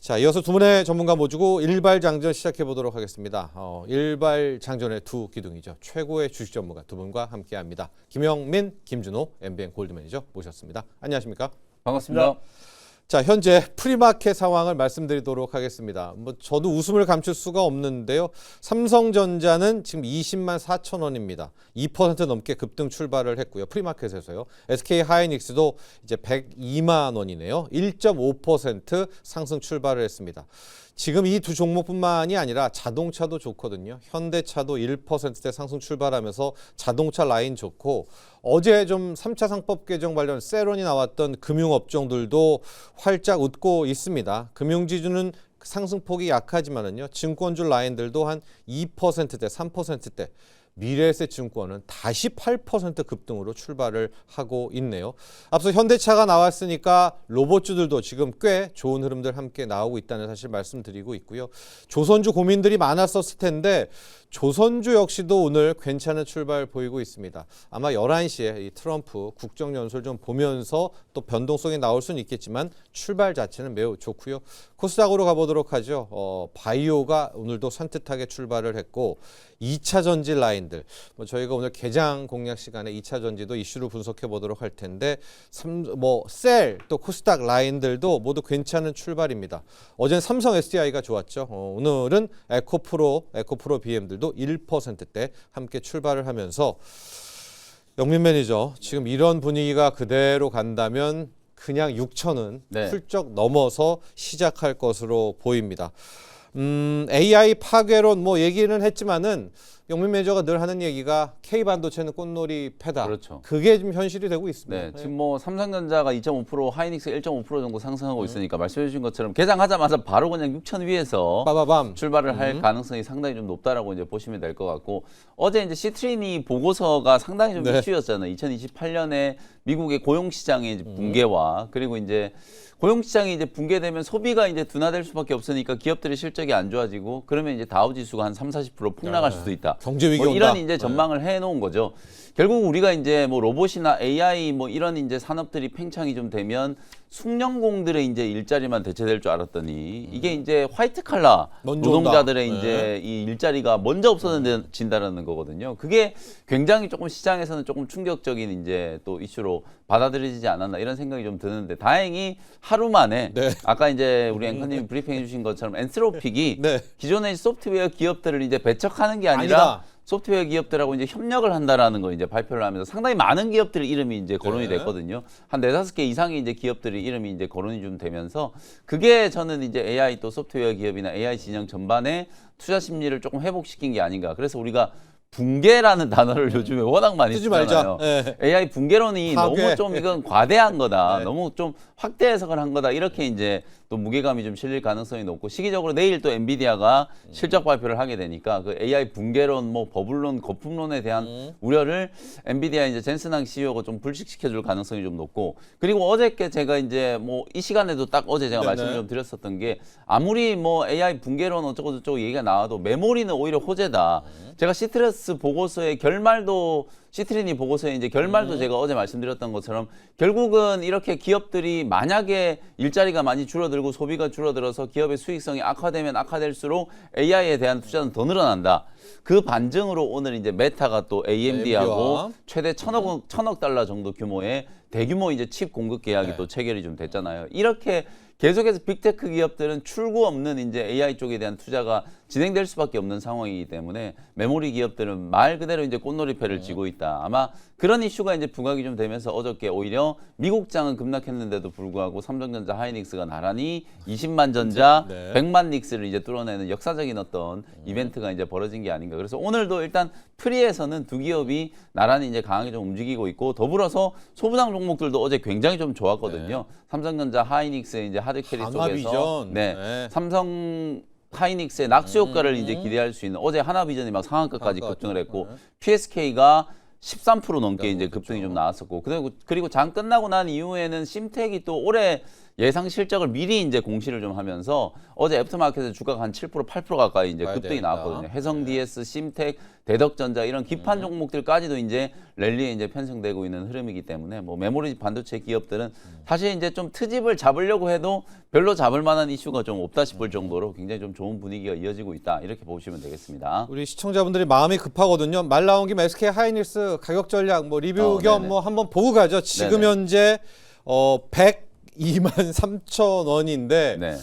자, 이어서 두 분의 전문가 모시고 일발 장전 시작해 보도록 하겠습니다. 일발 장전의 두 기둥이죠. 최고의 주식 전문가 두 분과 함께합니다. 김영민, 김준호, MBN 골드 매니저 모셨습니다. 안녕하십니까? 반갑습니다. 자, 현재 프리마켓 상황을 말씀드리도록 하겠습니다. 저도 웃음을 감출 수가 없는데요. 삼성전자는 지금 20만 4천 원입니다. 2% 넘게 급등 출발을 했고요. 프리마켓에서요. SK 하이닉스도 이제 102만 원이네요. 1.5% 상승 출발을 했습니다. 지금 이 두 종목뿐만이 아니라 자동차도 좋거든요. 현대차도 1%대 상승 출발하면서 자동차 라인 좋고, 어제 좀 3차 상법 개정 관련 세론이 나왔던 금융업종들도 활짝 웃고 있습니다. 금융지주는 상승폭이 약하지만은요, 증권주 라인들도 한 2%대, 3%대. 미래에셋 증권은 다시 8% 급등으로 출발을 하고 있네요. 앞서 현대차가 나왔으니까 로봇주들도 지금 꽤 좋은 흐름들 함께 나오고 있다는 사실 말씀드리고 있고요. 조선주 고민들이 많았었을 텐데 조선주 역시도 오늘 괜찮은 출발 보이고 있습니다. 아마 11시에 이 트럼프 국정연설 좀 보면서 또 변동성이 나올 수는 있겠지만 출발 자체는 매우 좋고요. 코스닥으로 가보도록 하죠. 바이오가 오늘도 산뜻하게 출발을 했고 2차 전지 라인들, 저희가 오늘 개장 공략 시간에 2차 전지도 이슈로 분석해 보도록 할 텐데 셀 또 코스닥 라인들도 모두 괜찮은 출발입니다. 어제는 삼성 SDI가 좋았죠. 오늘은 에코프로 BM들도 1%대 함께 출발을 하면서 영민 매니저, 지금 이런 분위기가 그대로 간다면 그냥 6천은 훌쩍 넘어서 시작할 것으로 보입니다. AI 파괴론 얘기는 했지만은 영민 매니저가 늘 하는 얘기가 K반도체는 꽃놀이 패다. 그렇죠. 그게 지금 현실이 되고 있습니다. 네, 지금 삼성전자가 2.5%, 하이닉스 1.5% 정도 상승하고 있으니까 말씀해 주신 것처럼 개장하자마자 바로 그냥 6천 위에서 빠바밤 출발을 할 가능성이 상당히 좀 높다라고 이제 보시면 될 것 같고, 어제 이제 시트리니 보고서가 상당히 좀 이슈였잖아요. 2028년에 미국의 고용 시장의 이제 붕괴와 그리고 이제 고용 시장이 이제 붕괴되면 소비가 이제 둔화될 수밖에 없으니까 기업들의 실적이 안 좋아지고, 그러면 이제 다우 지수가 한 30-40% 폭락할 수도 있다. 경제 위기 온다. 이런 이제 전망을 해 놓은 거죠. 결국 우리가 이제 로봇이나 AI 이런 이제 산업들이 팽창이 좀 되면 숙련공들의 이제 일자리만 대체될 줄 알았더니 이게 이제 화이트 칼라 노동자들의 이제 이 일자리가 먼저 없어진다라는 거거든요. 그게 굉장히 조금 시장에서는 조금 충격적인 이제 또 이슈로 받아들여지지 않았나 이런 생각이 좀 드는데, 다행히 하루 만에 아까 이제 우리 앵커님이 브리핑해 주신 것처럼 엔스로픽이 기존의 소프트웨어 기업들을 이제 배척하는 게 아니라 소프트웨어 기업들하고 이제 협력을 한다라는 거 이제 발표를 하면서 상당히 많은 기업들의 이름이 이제 거론이 됐거든요. 한 4-5개 이상의 이제 기업들의 이름이 이제 거론이 좀 되면서, 그게 저는 이제 AI 또 소프트웨어 기업이나 AI 진영 전반에 투자 심리를 조금 회복시킨 게 아닌가. 그래서 우리가 붕괴라는 단어를 요즘에 워낙 많이 쓰잖아요. AI 붕괴론이 너무 좀 이건 과대한 거다. 너무 좀 확대 해석을 한 거다. 이렇게 이제 또 무게감이 좀 실릴 가능성이 높고, 시기적으로 내일 또 엔비디아가 실적 발표를 하게 되니까 그 AI 붕괴론, 버블론, 거품론에 대한 우려를 엔비디아 이제 젠슨항 CEO가 좀 불식시켜 줄 가능성이 좀 높고, 그리고 어저께 제가 이제 이 시간에도 딱 어제 제가 말씀을 좀 드렸었던 게, 아무리 AI 붕괴론 어쩌고 저쩌고 얘기가 나와도 메모리는 오히려 호재다. 제가 시트러스 보고서의 결말도 시트리니 보고서의 이제 결말도 제가 어제 말씀드렸던 것처럼 결국은 이렇게 기업들이 만약에 일자리가 많이 줄어들고 소비가 줄어들어서 기업의 수익성이 악화되면 악화될수록 AI에 대한 투자는 더 늘어난다. 그 반증으로 오늘 이제 메타가 또 AMD하고 최대 1,000억 달러 정도 규모의 대규모 이제 칩 공급 계약이 또 체결이 좀 됐잖아요. 이렇게 계속해서 빅테크 기업들은 출구 없는 이제 AI 쪽에 대한 투자가 진행될 수밖에 없는 상황이기 때문에 메모리 기업들은 말 그대로 이제 꽃놀이패를 쥐고 있다. 아마 그런 이슈가 이제 부각이 좀 되면서 어저께 오히려 미국장은 급락했는데도 불구하고 삼성전자, 하이닉스가 나란히 20만 전자, 100만 닉스를 이제 뚫어내는 역사적인 어떤 이벤트가 이제 벌어진 게 아닌가. 그래서 오늘도 일단 프리에서는 두 기업이 나란히 이제 강하게 좀 움직이고 있고, 더불어서 소부장 종목들도 어제 굉장히 좀 좋았거든요. 삼성전자, 하이닉스의 이제 하드캐리 속에서 삼성 하이닉스의 낙수 효과를 이제 기대할 수 있는, 어제 하나비전이 막 상한가까지 급등을 했고, PSK가 13% 넘게 이제 급등이 좀 나왔었고, 그리고 장 끝나고 난 이후에는 심텍이 또 올해 예상 실적을 미리 이제 공시를 좀 하면서 어제 애프터마켓에서 주가가 한 7% 8% 가까이 이제 봐야 급등이 되겠다. 나왔거든요. 해성 DS, 심텍, 대덕전자 이런 기판 종목들까지도 이제 랠리에 이제 편성되고 있는 흐름이기 때문에 뭐 메모리 반도체 기업들은 사실 이제 좀 트집을 잡으려고 해도 별로 잡을 만한 이슈가 좀 없다 싶을 정도로 굉장히 좀 좋은 분위기가 이어지고 있다 이렇게 보시면 되겠습니다. 우리 시청자분들이 마음이 급하거든요. 말 나온 김에 SK 하이닉스 가격 전략 뭐 리뷰 겸 네네. 뭐 한번 보고 가죠. 지금 네네. 현재 102만 3천 원인데 네.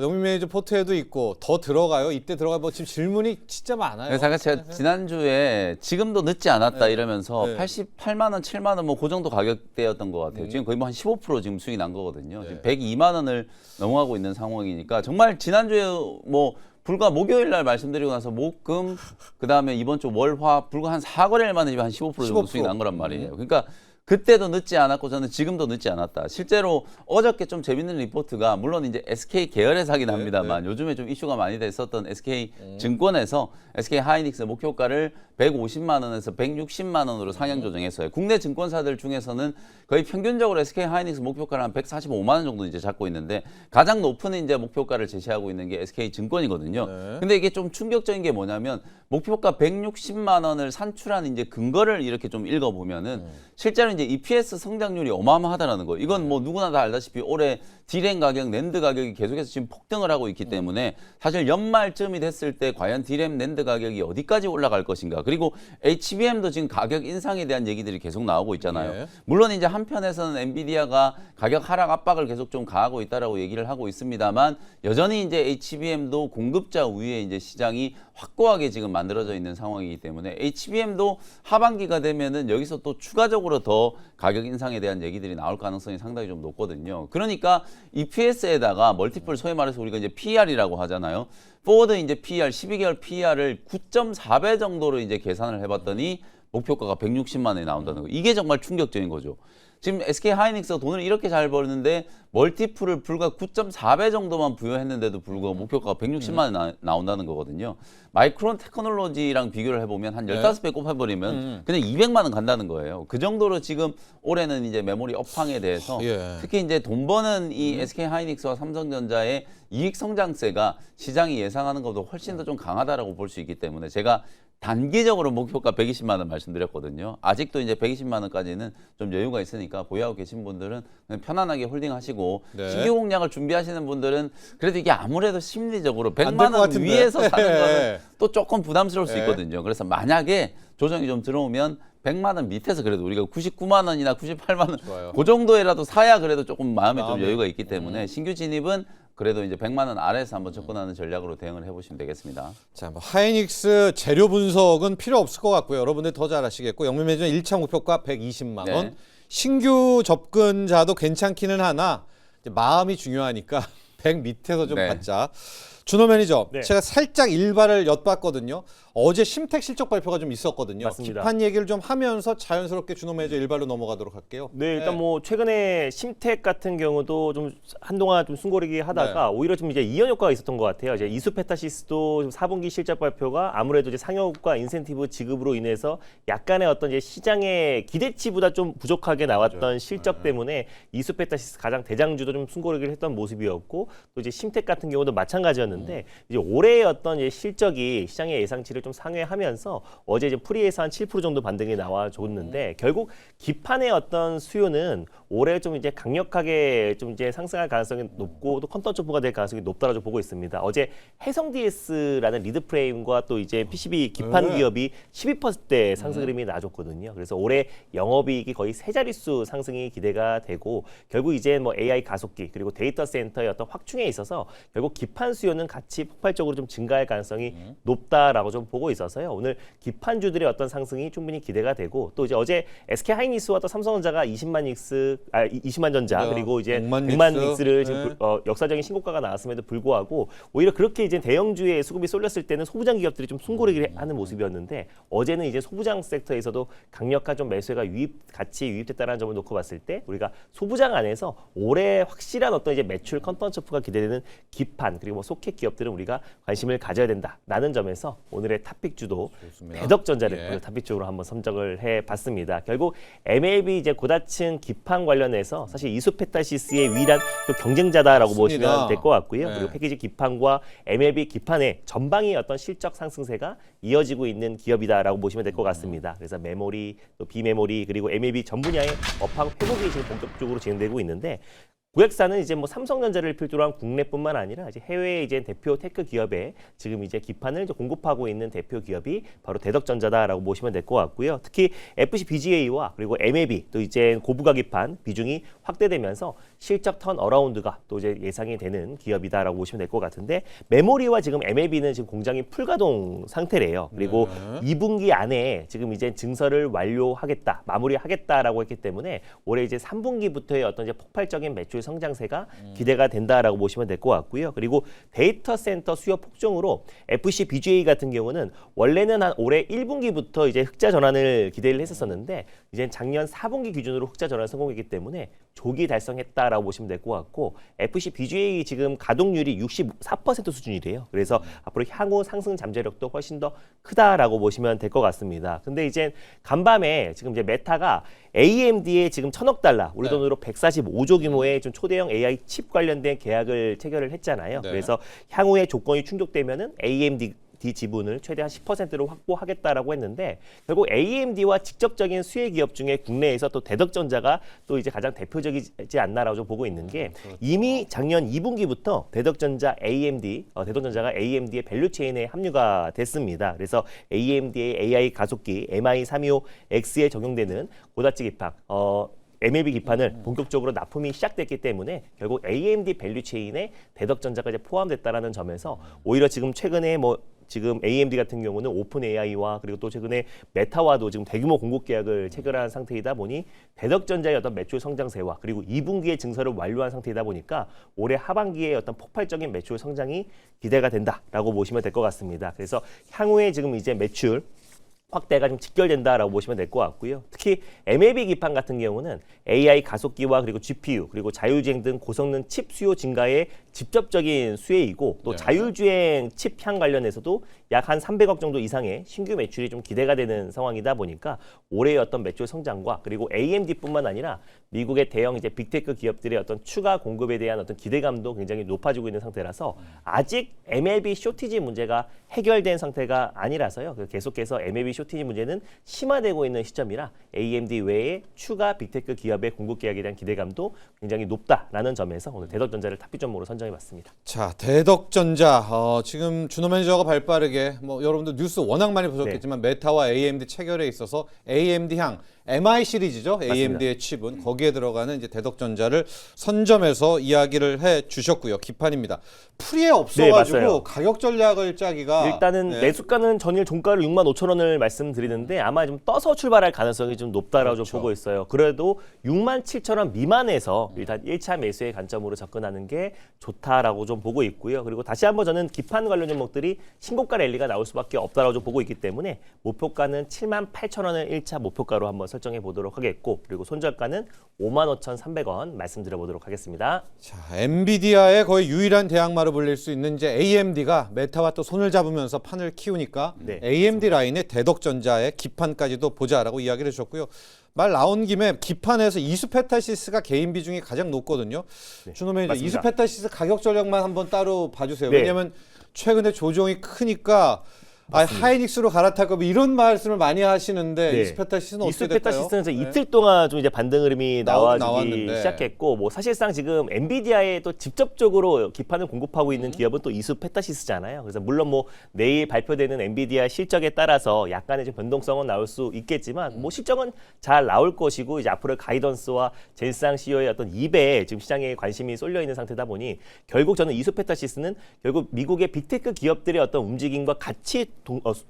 영민 매니저 포트에도 있고 더 들어가요. 이때 들어가 뭐 지금 질문이 진짜 많아요. 그래서 제가 지난주에 지금도 늦지 않았다 네. 이러면서 네. 88만 원, 7만 원 뭐 그 정도 가격대였던 것 같아요. 지금 거의 뭐 한 15% 지금 수익이 난 거거든요. 지금 102만 원을 넘어가고 있는 상황이니까 정말 지난주에 뭐 불과 목요일 날 말씀드리고 나서 목, 금, 그다음에 이번 주 월, 화 불과 한 4거래일 만에 지금 한 15% 정도 15%. 수익 난 거란 말이에요. 그러니까 그때도 늦지 않았고 저는 지금도 늦지 않았다. 실제로 어저께 좀 재밌는 리포트가 물론 이제 SK 계열회사긴 합니다만 요즘에 좀 이슈가 많이 됐었던 SK 증권에서 SK 하이닉스 목표가를 150만 원에서 160만 원으로 상향 조정했어요. 국내 증권사들 중에서는 거의 평균적으로 SK 하이닉스 목표가를 한 145만 원 정도 이제 잡고 있는데 가장 높은 이제 목표가를 제시하고 있는 게 SK 증권이거든요. 근데 이게 좀 충격적인 게 뭐냐면 목표가 160만 원을 산출한 이제 근거를 이렇게 좀 읽어보면은 실제로 이제 EPS 성장률이 어마어마하다라는 거. 이건 뭐 누구나 다 알다시피 올해 디램 가격, 낸드 가격이 계속해서 지금 폭등을 하고 있기 때문에 사실 연말쯤이 됐을 때 과연 디램, 낸드 가격이 어디까지 올라갈 것인가. 그리고 HBM도 지금 가격 인상에 대한 얘기들이 계속 나오고 있잖아요. 예. 물론 이제 한편에서는 엔비디아가 가격 하락 압박을 계속 좀 가하고 있다라고 얘기를 하고 있습니다만 여전히 이제 HBM도 공급자 우위에 이제 시장이 확고하게 지금 만들어져 있는 상황이기 때문에 HBM도 하반기가 되면은 여기서 또 추가적으로 더 가격 인상에 대한 얘기들이 나올 가능성이 상당히 좀 높거든요. 그러니까 EPS에다가 멀티플 소위 말해서 우리가 이제 PER이라고 하잖아요. 포워드 이제 PER 12개월 PER을 9.4배 정도로 이제 계산을 해봤더니 목표가가 160만 원이 나온다는 거. 이게 정말 충격적인 거죠. 지금 SK 하이닉스가 돈을 이렇게 잘 버는데 멀티플을 불과 9.4배 정도만 부여했는데도 불구하고 목표가가 160만 원 나온다는 거거든요. 마이크론 테크놀로지랑 비교를 해보면 한 15배 꼽아버리면 그냥 200만 원 간다는 거예요. 그 정도로 지금 올해는 이제 메모리 업황에 대해서 예. 특히 이제 돈 버는 이 SK 하이닉스와 삼성전자의 이익 성장세가 시장이 예상하는 것보다 훨씬 더 좀 강하다라고 볼 수 있기 때문에 제가 단기적으로 목표가 120만 원 말씀드렸거든요. 아직도 이제 120만 원까지는 좀 여유가 있으니까 보유하고 계신 분들은 그냥 편안하게 홀딩하시고 네. 신규 공략을 준비하시는 분들은 그래도 이게 아무래도 심리적으로 안될것 100만 원 같은데. 위에서 사는 예. 거는 또 조금 부담스러울 수 예. 있거든요. 그래서 만약에 조정이 좀 들어오면 100만 원 밑에서 그래도 우리가 99만 원이나 98만 원 좋아요. 그 정도에라도 사야 그래도 조금 마음에 좀 마음에. 여유가 있기 때문에 신규 진입은 그래도 이제 100만 원 아래에서 한번 접근하는 전략으로 대응을 해보시면 되겠습니다. 자, 뭐 하이닉스 재료 분석은 필요 없을 것 같고요. 여러분들 더 잘 아시겠고 영민 매니저 1차 목표가 120만 원. 네. 신규 접근자도 괜찮기는 하나 이제 마음이 중요하니까 100 밑에서 좀 네. 받자. 준호 매니저, 네. 제가 살짝 일발을 엿봤거든요. 어제 심텍 실적 발표가 좀 있었거든요. 맞습니다. 기판 얘기를 좀 하면서 자연스럽게 준호 매니저 일발로 넘어가도록 할게요. 네, 일단 뭐 최근에 심텍 같은 경우도 좀 한동안 좀 숨고르기 하다가 오히려 좀 이제 이연 효과가 있었던 것 같아요. 이제 이수페타시스도 좀 4분기 실적 발표가 아무래도 이제 상여효과 인센티브 지급으로 인해서 약간의 어떤 이제 시장의 기대치보다 좀 부족하게 나왔던 실적 때문에 이수페타시스 가장 대장주도 좀 숨고르기를 했던 모습이었고 또 이제 심텍 같은 경우도 마찬가지였는데 이제 올해의 어떤 이제 실적이 시장의 예상치를 좀 상회하면서 어제 이제 프리에서 한 7% 정도 반등이 나와줬는데 결국 기판의 어떤 수요는 올해 좀 이제 강력하게 좀 이제 상승할 가능성이 높고 또 컨텐츠 오프가 될 가능성이 높다라고 보고 있습니다. 어제 해성 DS라는 리드 프레임과 또 이제 PCB 기판 기업이 12%대 상승 흐름이 나줬거든요. 그래서 올해 영업이익이 거의 세 자릿수 상승이 기대가 되고 결국 이제 뭐 AI 가속기 그리고 데이터 센터의 어떤 확충에 있어서 결국 기판 수요는 같이 폭발적으로 좀 증가할 가능성이 높다라고 좀 보고 있어서요. 오늘 기판주들의 어떤 상승이 충분히 기대가 되고 또 이제 어제 SK 하이닉스와 또 삼성전자가 20만 전자 그리고 이제 100만 닉스를 지금 역사적인 신고가가 나왔음에도 불구하고 오히려 그렇게 이제 대형주의 수급이 쏠렸을 때는 소부장 기업들이 좀 숨고르기를 하는 모습이었는데 어제는 이제 소부장 섹터에서도 강력한 좀 매수가 같이 유입됐다는 점을 놓고 봤을 때 우리가 소부장 안에서 올해 확실한 어떤 이제 매출 컨텐츠가 기대되는 기판 그리고 뭐 스몰캡 기업들은 우리가 관심을 가져야 된다라는 점에서 오늘의 탑픽 주도 좋습니다. 대덕전자를 예. 오늘 탑픽 쪽으로 한번 선정을 해봤습니다. 결국 MLB 이제 고다층 기판 관련해서 사실 이수페타시스의 유일한 또 경쟁자다라고 맞습니다. 보시면 될 것 같고요. 네. 그리고 패키지 기판과 MLB 기판의 전방위 어떤 실적 상승세가 이어지고 있는 기업이다라고 보시면 될 것 같습니다. 그래서 메모리, 또 비메모리 그리고 MLB 전 분야의 업황 회복이 지금 본격적으로 진행되고 있는데 고객사는 이제 뭐 삼성전자를 필두로 한 국내뿐만 아니라 이제 해외의 이제 대표 테크 기업에 지금 이제 기판을 이제 공급하고 있는 대표 기업이 바로 대덕전자다라고 보시면 될 것 같고요. 특히 FCBGA와 그리고 MLB 또 이제 고부가 기판 비중이 확대되면서 실적 턴 어라운드가 또 이제 예상이 되는 기업이다라고 보시면 될 것 같은데 메모리와 지금 MLB는 지금 공장이 풀가동 상태래요. 그리고 네. 2분기 안에 지금 이제 증설을 완료하겠다, 마무리하겠다라고 했기 때문에 올해 이제 3분기부터의 어떤 이제 폭발적인 매출 성장세가 기대가 된다라고 보시면 될 것 같고요. 그리고 데이터 센터 수요 폭증으로 FCBGA 같은 경우는 원래는 한 올해 1분기부터 이제 흑자 전환을 기대를 했었었는데 이제 작년 4분기 기준으로 흑자 전환 성공했기 때문에 조기 달성했다라고 보시면 될 것 같고 FCBGA 지금 가동률이 64% 수준이래요. 그래서 앞으로 향후 상승 잠재력도 훨씬 더 크다라고 보시면 될 것 같습니다. 근데 이제 간밤에 지금 이제 메타가 AMD에 지금 1,000억 달러, 우리 네. 돈으로 145조 규모의 좀 초대형 AI 칩 관련된 계약을 체결을 했잖아요. 네. 그래서 향후에 조건이 충족되면은 AMD 지분을 최대 한 10%로 확보하겠다라고 했는데 결국 AMD와 직접적인 수혜 기업 중에 국내에서 또 대덕전자가 또 이제 가장 대표적이지 않나라고 좀 보고 있는 게 이미 작년 2분기부터 대덕전자가 AMD의 밸류체인에 합류가 됐습니다. 그래서 AMD의 AI 가속기 MI325X에 적용되는 고다치 기판 MLB 기판을 본격적으로 납품이 시작됐기 때문에 결국 AMD 밸류체인에 대덕전자가 이제 포함됐다라는 점에서 오히려 지금 최근에 지금 AMD 같은 경우는 오픈 AI와 그리고 또 최근에 메타와도 지금 대규모 공급 계약을 체결한 상태이다 보니 대덕전자의 어떤 매출 성장세와 그리고 2분기에 증설을 완료한 상태이다 보니까 올해 하반기에 어떤 폭발적인 매출 성장이 기대가 된다라고 보시면 될 것 같습니다. 그래서 향후에 지금 이제 매출 확대가 좀 직결된다라고 보시면 될 것 같고요. 특히 MLB 기판 같은 경우는 AI 가속기와 그리고 GPU 그리고 자율주행 등 고성능 칩 수요 증가에 직접적인 수혜이고 또 네. 자율주행 칩향 관련해서도 약 한 300억 정도 이상의 신규 매출이 좀 기대가 되는 상황이다 보니까 올해의 어떤 매출 성장과 그리고 AMD뿐만 아니라 미국의 대형 이제 빅테크 기업들의 어떤 추가 공급에 대한 어떤 기대감도 굉장히 높아지고 있는 상태라서 아직 MLB 쇼티지 문제가 해결된 상태가 아니라서요. 계속해서 MLB 쇼티지 문제는 심화되고 있는 시점이라 AMD 외에 추가 빅테크 기업의 공급 계약에 대한 기대감도 굉장히 높다라는 점에서 오늘 대덕전자를 탑비점으로 선정해봤습니다. 자, 대덕전자 지금 준호 매니저가 발빠르게 여러분들 뉴스 워낙 많이 보셨겠지만 메타와 AMD 체결에 있어서 AMD향 MI 시리즈죠. AMD의 칩은 거기에 들어가는 이제 대덕전자를 선점해서 이야기를 해 주셨고요. 기판입니다. 풀이에 없어가지고 네, 맞아요. 가격 전략을 짜기가 일단은 네. 매수가는 전일 종가를 65,000원을 말씀드리는데 아마 좀 떠서 출발할 가능성이 좀 높다라고 그렇죠. 좀 보고 있어요. 그래도 67,000원 미만에서 일단 1차 매수의 관점으로 접근하는 게 좋다라고 좀 보고 있고요. 그리고 다시 한번 저는 기판 관련 종목들이 신고가 랠리가 나올 수밖에 없다라고 좀 보고 있기 때문에 목표가는 78,000원을 1차 목표가로 한번 설정해 보도록 하겠고 그리고 손절가는 55,300원 말씀드려 보도록 하겠습니다. 자, 엔비디아의 거의 유일한 대항마로 불릴 수 있는 이제 AMD가 메타와 또 손을 잡으면서 판을 키우니까 네, AMD 라인의 대덕전자의 기판까지도 보자라고 이야기를 해주셨고요. 말 나온 김에 기판에서 이수페타시스가 개인 비중이 가장 높거든요. 준호 매니저 맞습니다. 이수페타시스 가격 전략만 한번 따로 봐주세요. 네. 왜냐하면 최근에 조정이 크니까 하이닉스로 갈아탈까 뭐 이런 말씀을 많이 하시는데 네. 이수페타시스는 어떻게 될까요? 이수페타시스는 이제 네. 이틀 동안 좀 이제 반등 흐름이 나와주기 나왔는데. 시작했고 뭐 사실상 지금 엔비디아에 또 직접적으로 기판을 공급하고 있는 기업은 또 이수페타시스잖아요. 그래서 물론 뭐 내일 발표되는 엔비디아 실적에 따라서 약간의 좀 변동성은 나올 수 있겠지만 뭐 실적은 잘 나올 것이고 이제 앞으로 가이던스와 젠상 CEO의 어떤 입에 지금 시장에 관심이 쏠려 있는 상태다 보니 결국 저는 이수페타시스는 결국 미국의 빅테크 기업들의 어떤 움직임과 같이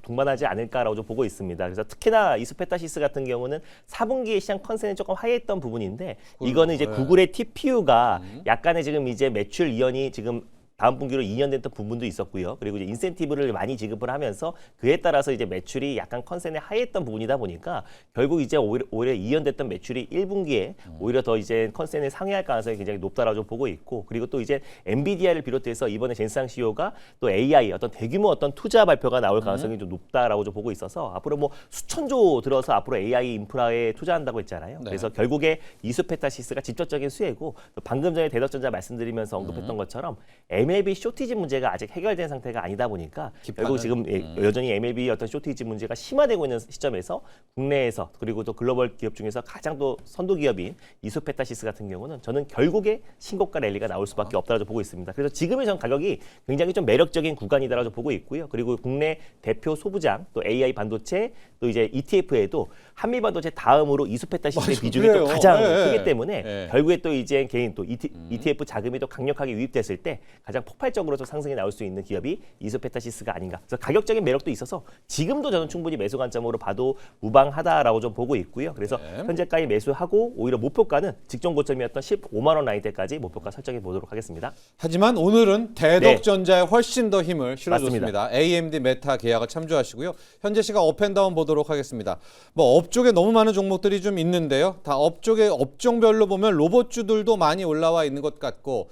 동반하지 않을까라고 좀 보고 있습니다. 그래서 특히나 이수페타시스 같은 경우는 4분기에 시장 컨센이 조금 하이했던 부분인데 이거는 이제 네. 구글의 TPU가 약간의 지금 이제 매출 이연이 지금 다음 분기로 2년 됐던 부분도 있었고요. 그리고 이제 인센티브를 많이 지급을 하면서 그에 따라서 이제 매출이 약간 컨센에 하했던 부분이다 보니까 결국 이제 오히려 2년 됐던 매출이 1분기에 오히려 더 이제 컨센에 상회할 가능성이 굉장히 높다라고 좀 보고 있고, 그리고 또 이제 엔비디아를 비롯해서 이번에 젠상 CEO가 또 AI 어떤 대규모 어떤 투자 발표가 나올 가능성이 좀 높다라고 좀 보고 있어서 앞으로 뭐 수천조 들어서 앞으로 AI 인프라에 투자한다고 했잖아요. 네. 그래서 결국에 이수페타시스가 직접적인 수혜고, 또 방금 전에 대덕전자 말씀드리면서 언급했던 것처럼 MLB 쇼티지 문제가 아직 해결된 상태가 아니다 보니까 결국 지금 여전히 MLB 어떤 쇼티지 문제가 심화되고 있는 시점에서 국내에서 그리고 또 글로벌 기업 중에서 가장 또 선도 기업인 이수페타시스 같은 경우는 저는 결국에 신고가 랠리가 나올 수밖에 없다고 보고 있습니다. 그래서 지금의 전 가격이 굉장히 좀 매력적인 구간이다라고 보고 있고요. 그리고 국내 대표 소부장 또 AI 반도체 또 이제 ETF에도 한미 반도체 다음으로 이수페타시스의 비중이 그래요. 또 가장 네. 크기 때문에 네. 결국에 또 이제 개인 또 ETF 자금이 또 강력하게 유입됐을 때 가장 폭발적으로 또 상승이 나올 수 있는 기업이 이수페타시스가 아닌가. 그래서 가격적인 매력도 있어서 지금도 저는 충분히 매수 관점으로 봐도 무방하다라고 좀 보고 있고요. 그래서 네. 현재가에 매수하고 오히려 목표가는 직전 고점이었던 15만 원 라인대까지 목표가 설정해 보도록 하겠습니다. 하지만 오늘은 대덕전자에 훨씬 더 힘을 실어줬습니다. AMD 메타 계약을 참조하시고요. 현재 시각 업앤다운 보도록 하겠습니다. 뭐 업종에 너무 많은 종목들이 좀 있는데요. 다 업종의 업종별로 보면 로봇주들도 많이 올라와 있는 것 같고,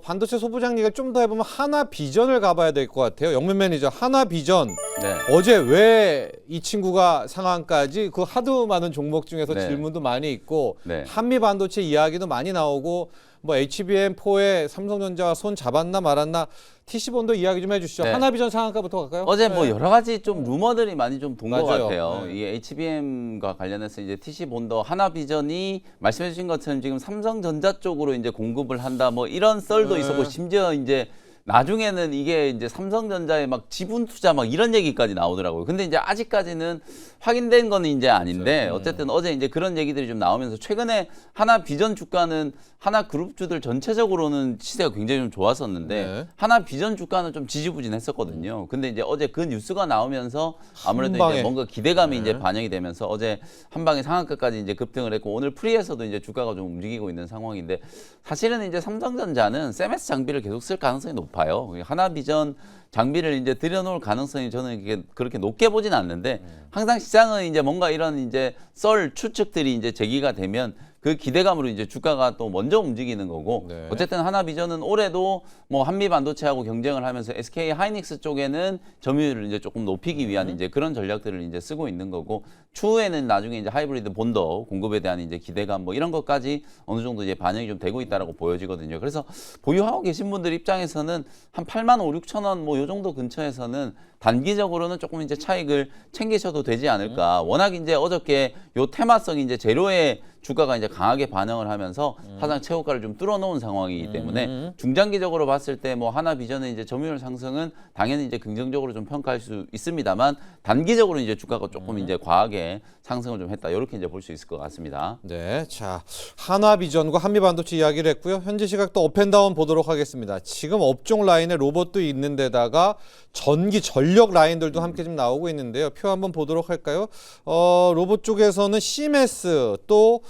반도체 소부장 얘기를 좀 더 해보면 하나비전을 가봐야 될 것 같아요. 영민 매니저, 하나비전. 네. 어제 왜 이 친구가 상한까지 그 하도 많은 종목 중에서 네. 질문도 많이 있고 네. 한미 반도체 이야기도 많이 나오고 뭐 HBM4에 삼성전자와 손 잡았나 말았나 TC본도 이야기 좀 해주시죠. 네. 하나비전 상한가부터 갈까요? 어제 뭐 네. 여러 가지 좀 루머들이 많이 좀 돈 것 맞아요. 같아요. 네. 이게 HBM과 관련해서 이제 TC 본더 하나비전이 말씀해 주신 것처럼 지금 삼성전자 쪽으로 이제 공급을 한다 뭐 이런 썰도 네. 있었고, 심지어 이제 나중에는 이게 이제 삼성전자의 막 지분 투자 막 이런 얘기까지 나오더라고요. 근데 이제 아직까지는 확인된 건 이제 아닌데, 어쨌든 어제 이제 그런 얘기들이 좀 나오면서 최근에 하나비전 주가는 하나그룹주들 전체적으로는 시세가 굉장히 좀 좋았었는데 네. 하나비전 주가는 좀 지지부진했었거든요. 근데 이제 어제 그 뉴스가 나오면서 아무래도 한 방에. 이제 뭔가 기대감이 네. 이제 반영이 되면서 어제 한 방에 상한가까지 이제 급등을 했고, 오늘 프리에서도 이제 주가가 좀 움직이고 있는 상황인데, 사실은 이제 삼성전자는 CMS 장비를 계속 쓸 가능성이 높아요. 하나비전 장비를 이제 들여놓을 가능성이 저는 이게 그렇게 높게 보진 않는데, 항상 시장은 이제 뭔가 이런 이제 썰 추측들이 이제 제기가 되면 그 기대감으로 이제 주가가 또 먼저 움직이는 거고, 네. 어쨌든 하나비전은 올해도 뭐 한미 반도체하고 경쟁을 하면서 SK 하이닉스 쪽에는 점유율을 이제 조금 높이기 위한 이제 그런 전략들을 이제 쓰고 있는 거고, 추후에는 나중에 이제 하이브리드 본더 공급에 대한 이제 기대감 뭐 이런 것까지 어느 정도 이제 반영이 좀 되고 있다라고 보여지거든요. 그래서 보유하고 계신 분들 입장에서는 한 8만 5, 6천 원 뭐 요 정도 근처에서는 단기적으로는 조금 이제 차익을 챙기셔도 되지 않을까. 워낙 이제 어저께 요 테마성이 이제 재료의 주가가 이제 강하게 반응을 하면서 사상 최고가를 좀 뚫어놓은 상황이기 때문에 중장기적으로 봤을 때 뭐 하나비전의 이제 점유율 상승은 당연히 이제 긍정적으로 좀 평가할 수 있습니다만, 단기적으로 이제 주가가 조금 이제 과하게 상승을 좀 했다, 이렇게 이제 볼 수 있을 것 같습니다. 네, 자 하나비전과 한미반도체 이야기를 했고요. 현재 시각 또 업앤다운 보도록 하겠습니다. 지금 업종 라인에 로봇도 있는데다가 전기 전력 라인들도 함께 좀 나오고 있는데요. 표 한번 보도록 할까요? 로봇 쪽에서는 시메스 또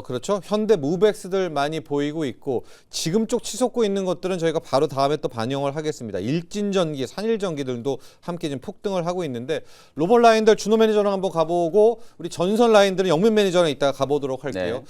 그렇죠. 현대 무벡스들 많이 보이고 있고, 지금 쪽 치솟고 있는 것들은 저희가 바로 다음에 또 반영을 하겠습니다. 일진전기, 산일전기들도 함께 지금 폭등을 하고 있는데, 로봇 라인들 준호 매니저랑 한번 가보고 우리 전선 라인들은 영민 매니저랑 이따가 가보도록 할게요. 네.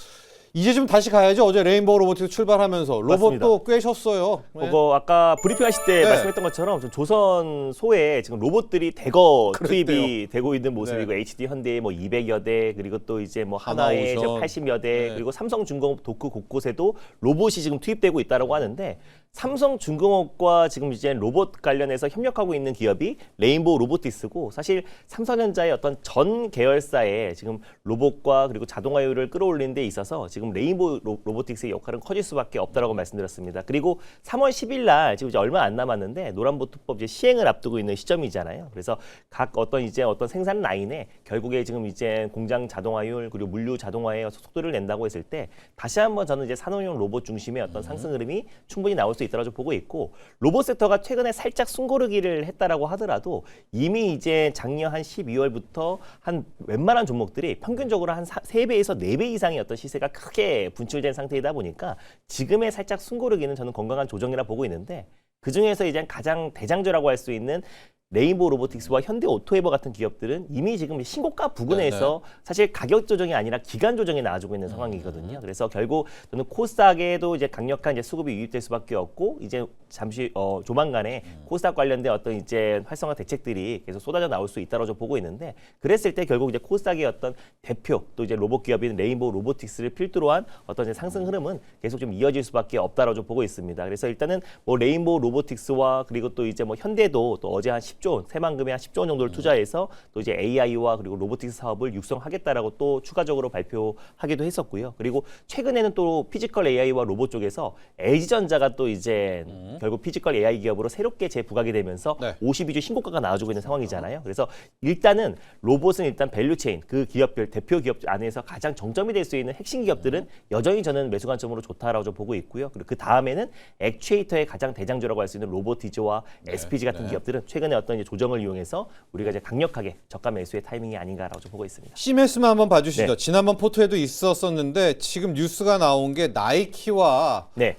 이제 좀 다시 가야죠. 어제 레인보우 로보틱스 출발하면서 로봇도 맞습니다. 꽤 쉬었어요. 네. 그거 아까 브리핑하실 때 네. 말씀했던 것처럼 좀 조선소에 지금 로봇들이 대거 그랬대요. 투입이 되고 있는 모습이고, 네. HD 현대에 뭐 200여 대, 그리고 또 이제 뭐 하나에 하나오션. 80여 대, 네. 그리고 삼성중공업 도크 곳곳에도 로봇이 지금 투입되고 있다라고 하는데, 삼성중공업과 지금 이제 로봇 관련해서 협력하고 있는 기업이 레인보우 로보틱스고, 사실 삼성전자의 어떤 전 계열사의 지금 로봇과 그리고 자동화율을 끌어올리는 데 있어서 지금 레인보우 로보틱스의 역할은 커질 수밖에 없다라고 말씀드렸습니다. 그리고 3월 10일 날 지금 이제 얼마 안 남았는데 노란보트법 이제 시행을 앞두고 있는 시점이잖아요. 그래서 각 어떤 생산 라인에 결국에 지금 이제 공장 자동화율 그리고 물류 자동화에 속도를 낸다고 했을 때, 다시 한번 저는 이제 산업용 로봇 중심의 어떤 상승 흐름이 충분히 나올 수 수 있다고 보고 있고 로봇 섹터가 최근에 살짝 숨고르기를 했다라고 하더라도 이미 이제 작년 한 12월부터 한 웬만한 종목들이 평균적으로 한 3배에서 4배 이상의 어떤 시세가 크게 분출된 상태이다 보니까 지금의 살짝 숨고르기는 저는 건강한 조정이라 보고 있는데 그중에서 이제 가장 대장주라고 할 수 있는 레인보우 로보틱스와 현대 오토웨버 같은 기업들은 이미 지금 신고가 부근에서 사실 가격 조정이 아니라 기간 조정이 나와주고 있는 상황이거든요. 그래서 결국 저는 코스닥에도 이제 강력한 이제 수급이 유입될 수밖에 없고 이제 잠시 조만간에 코스닥 관련된 어떤 이제 활성화 대책들이 계속 쏟아져 나올 수 있다고 좀 보고 있는데 그랬을 때 결국 이제 코스닥의 어떤 대표 또 이제 로봇 기업인 레인보우 로보틱스를 필두로 한 어떤 이제 상승 흐름은 계속 좀 이어질 수밖에 없다고 좀 보고 있습니다. 그래서 일단은 뭐 레인보우 로보틱스와 그리고 또 이제 뭐 현대도 또 어제 한 10조 원, 새만금에 한 10조 원 정도를 투자해서 또 이제 AI와 그리고 로보틱스 사업을 육성하겠다라고 또 추가적으로 발표하기도 했었고요. 그리고 최근에는 또 피지컬 AI와 로봇 쪽에서 LG전자가 또 이제 결국 피지컬 AI 기업으로 새롭게 재부각이 되면서 52주 신고가가 나와주고 있는 상황이잖아요. 그래서 일단은 로봇은 일단 밸류체인 그 기업들 대표 기업 안에서 가장 정점이 될 수 있는 핵심 기업들은 여전히 저는 매수 관점으로 좋다라고 좀 보고 있고요. 그리고 그 다음에는 액추에이터의 가장 대장주라고 할 수 있는 로보티즈와 SPG 같은 기업들은 최근에 어떤 이제 조정을 이용해서 우리가 이제 강력하게 저가 매수의 타이밍이 아닌가라고 좀 보고 있습니다. CMS만 한번 봐주시죠. 네. 지난번 포트에도 있었었는데 지금 뉴스가 나온 게 나이키와 네.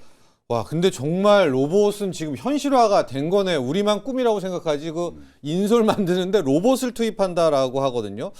와 근데 정말 로봇은 지금 현실화가 된 거네. 우리만 꿈이라고 생각하지 그 인솔 만드는데 로봇을 투입한다라고 하거든요.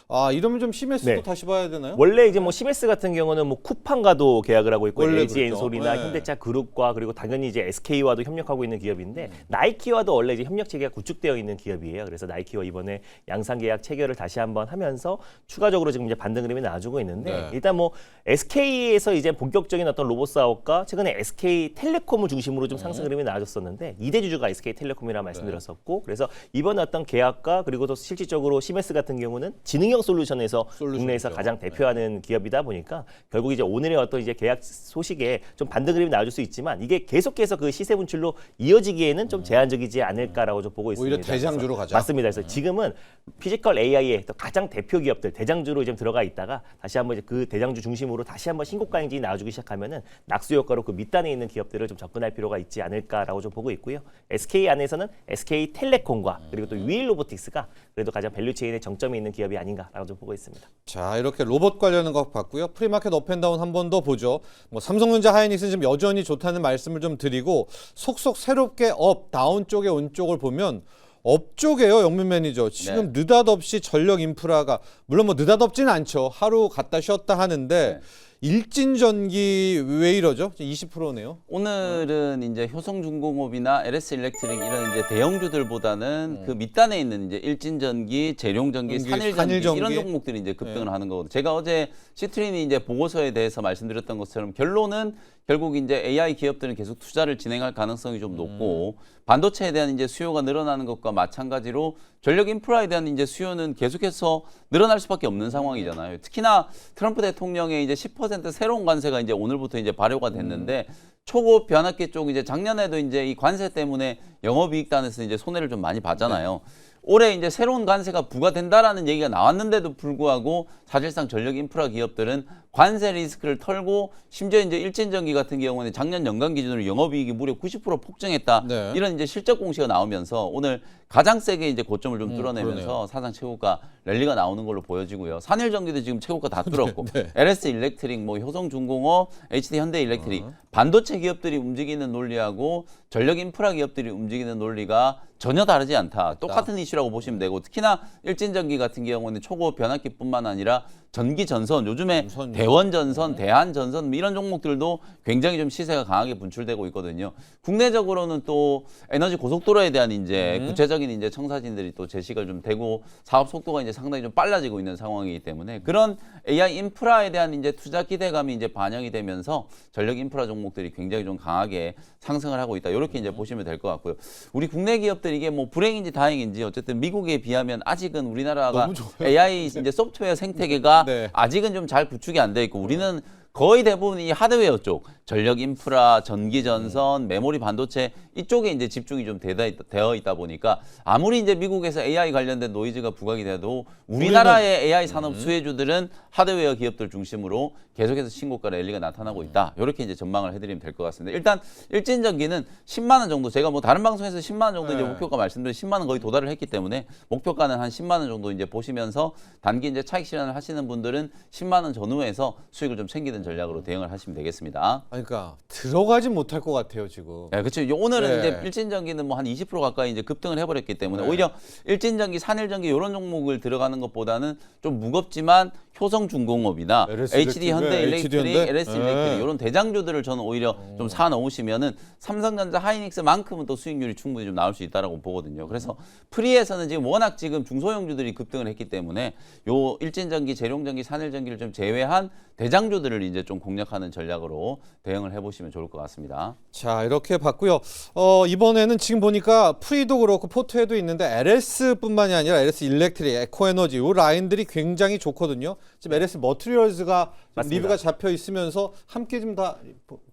아 이러면 좀 CMS도 네. 다시 봐야 되나요? 원래 이제 뭐 CMS 같은 경우는 뭐 쿠팡과도 계약을 하고 있고 원래 LG 그렇죠. 엔솔이나 네. 현대차 그룹과 그리고 당연히 이제 SK와도 협력하고 있는 기업인데 나이키와도 원래 이제 협력 체계가 구축되어 있는 기업이에요. 그래서 나이키와 이번에 양상 계약 체결을 다시 한번 하면서 추가적으로 지금 이제 반등 흐름이 나와주고 있는데 네. 일단 뭐 SK에서 이제 본격적인 어떤 로봇 사업과 최근에 SK텔레콤을 중심으로 좀 상승 흐름이 나와줬었는데 이대주주가 SK텔레콤이라 말씀드렸었고 그래서 이번 어떤 계약과 그리고 또 실질적으로 CMS 같은 경우는 지능형 솔루션에서 국내에서 가장 대표하는 기업이다 보니까 결국 이제 오늘의 어떤 이제 계약 소식에 좀 반등 흐름이 나와줄 수 있지만 이게 계속해서 그 시세 분출로 이어지기에는 좀 제한적이지 않을까라고 좀 보고 있습니다. 오히려 대장주로 그래서 가자. 맞습니다. 그래서 지금은 피지컬 AI의 또 가장 대표 기업들 대장주로 좀 들어가 있다가 다시 한번 이제 그 대장주 중심으로 다시 한번 신고가 행진이 나와주기 시작하면은 낙수 효과로 그 밑단에 있는 기업들을 좀 접근할 필요가 있지 않을까라고 좀 보고 있고요. SK 안에서는 SK텔레콤과 그리고 또 유일 로보틱스가 그래도 가장 밸류체인의 정점이 있는 기업이 아닌가. 라고 좀 보고 있습니다. 자 이렇게 로봇 관련한 것 봤고요. 프리마켓 업앤다운 한 번 더 보죠. 뭐 삼성전자 하이닉스는 지금 여전히 좋다는 말씀을 좀 드리고 속속 새롭게 업 다운 쪽에 온 쪽을 보면 업 쪽에요. 영민 매니저 지금 느닷없이 전력 인프라가 물론 뭐 느닷없지는 않죠. 하루 갔다 쉬었다 하는데 일진전기 왜 이러죠? 20%네요. 오늘은 이제 효성중공업이나 LS일렉트릭 이런 이제 대형주들보다는 그 밑단에 있는 이제 일진전기, 재룡전기, 산일전기 이런 종목들이 이제 급등을 하는 거거든요. 제가 어제 시트린이 이제 보고서에 대해서 말씀드렸던 것처럼 결론은 결국 이제 AI 기업들은 계속 투자를 진행할 가능성이 좀 높고 반도체에 대한 이제 수요가 늘어나는 것과 마찬가지로 전력 인프라에 대한 이제 수요는 계속해서 늘어날 수밖에 없는 상황이잖아요. 특히나 트럼프 대통령의 이제 10% 새로운 관세가 이제 오늘부터 이제 발효가 됐는데 초급 변압기 쪽 이제 작년에도 이제 이 관세 때문에 영업이익단에서 이제 손해를 좀 많이 봤잖아요. 올해 이제 새로운 관세가 부과된다라는 얘기가 나왔는데도 불구하고 사실상 전력 인프라 기업들은 관세 리스크를 털고 심지어 이제 일진전기 같은 경우는 작년 연간 기준으로 영업이익이 무려 90% 폭증했다. 네. 이런 이제 실적 공시가 나오면서 오늘 가장 세게 이제 고점을 좀 뚫어내면서 그러네요. 사상 최고가 랠리가 나오는 걸로 보여지고요. 산일전기도 지금 최고가 다 뚫었고 LS 일렉트릭, 뭐 효성중공업, HD 현대일렉트릭 반도체 기업들이 움직이는 논리하고 전력 인프라 기업들이 움직이는 논리가 전혀 다르지 않다. 똑같은 이슈라고 보시면 되고 특히나 일진전기 같은 경우는 초고업 변압기뿐만 아니라 전기 전선, 요즘에 대원 전선, 대한 전선 이런 종목들도 굉장히 좀 시세가 강하게 분출되고 있거든요. 국내적으로는 또 에너지 고속도로에 대한 이제 구체적인 이제 청사진들이 또 제시가 좀 되고 사업 속도가 이제 상당히 좀 빨라지고 있는 상황이기 때문에 그런 AI 인프라에 대한 이제 투자 기대감이 이제 반영이 되면서 전력 인프라 종목들이 굉장히 좀 강하게 상승을 하고 있다. 이렇게 이제 보시면 될 것 같고요. 우리 국내 기업들 이게 뭐 불행인지 다행인지 어쨌든 미국에 비하면 아직은 우리나라가 AI 이제 소프트웨어 생태계가 아직은 좀 잘 구축이 안 돼 있고 우리는 거의 대부분 이 하드웨어 쪽, 전력 인프라, 전기 전선, 메모리 반도체 이쪽에 이제 집중이 좀 되어 있다 보니까 아무리 이제 미국에서 AI 관련된 노이즈가 부각이 돼도 우리나라의 AI 산업 수혜주들은 하드웨어 기업들 중심으로 계속해서 신고가 랠리가 나타나고 있다. 이렇게 이제 전망을 해드리면 될 것 같습니다. 일단 일진전기는 10만 원 정도, 제가 뭐 다른 방송에서 10만 원 정도 이제 목표가 말씀드린 10만 원 거의 도달을 했기 때문에 목표가는 한 10만 원 정도 이제 보시면서 단기 이제 차익 실현을 하시는 분들은 10만 원 전후에서 수익을 좀 챙기는 전략으로 대응을 하시면 되겠습니다. 그러니까 들어가진 못할 것 같아요 지금. 네, 그렇죠. 오늘은 네. 이제 일진전기는 뭐 한 20% 가까이 이제 급등을 해버렸기 때문에 네. 오히려 일진전기, 산일전기 이런 종목을 들어가는 것보다는 좀 무겁지만 효성중공업이나 LS HD 현대일렉트릭, HD 현대? LS 일렉트릭 이런 대장주들을 저는 오히려 좀 사 넣으시면은 삼성전자, 하이닉스만큼은 또 수익률이 충분히 좀 나올 수 있다라고 보거든요. 그래서 프리에서는 지금 워낙 지금 중소형주들이 급등을 했기 때문에 요 일진전기, 재룡전기, 산일전기를 좀 제외한 대장주들을 이제 좀 공략하는 전략으로 대응을 해보시면 좋을 것 같습니다. 자 이렇게 봤고요. 이번에는 지금 보니까 프리도 그렇고 포트에도 있는데 LS뿐만이 아니라 LS 일렉트릭, 에코에너지 이 라인들이 굉장히 좋거든요. 지금 LS 머티리얼즈가 리뷰가 잡혀 있으면서 함께 좀 다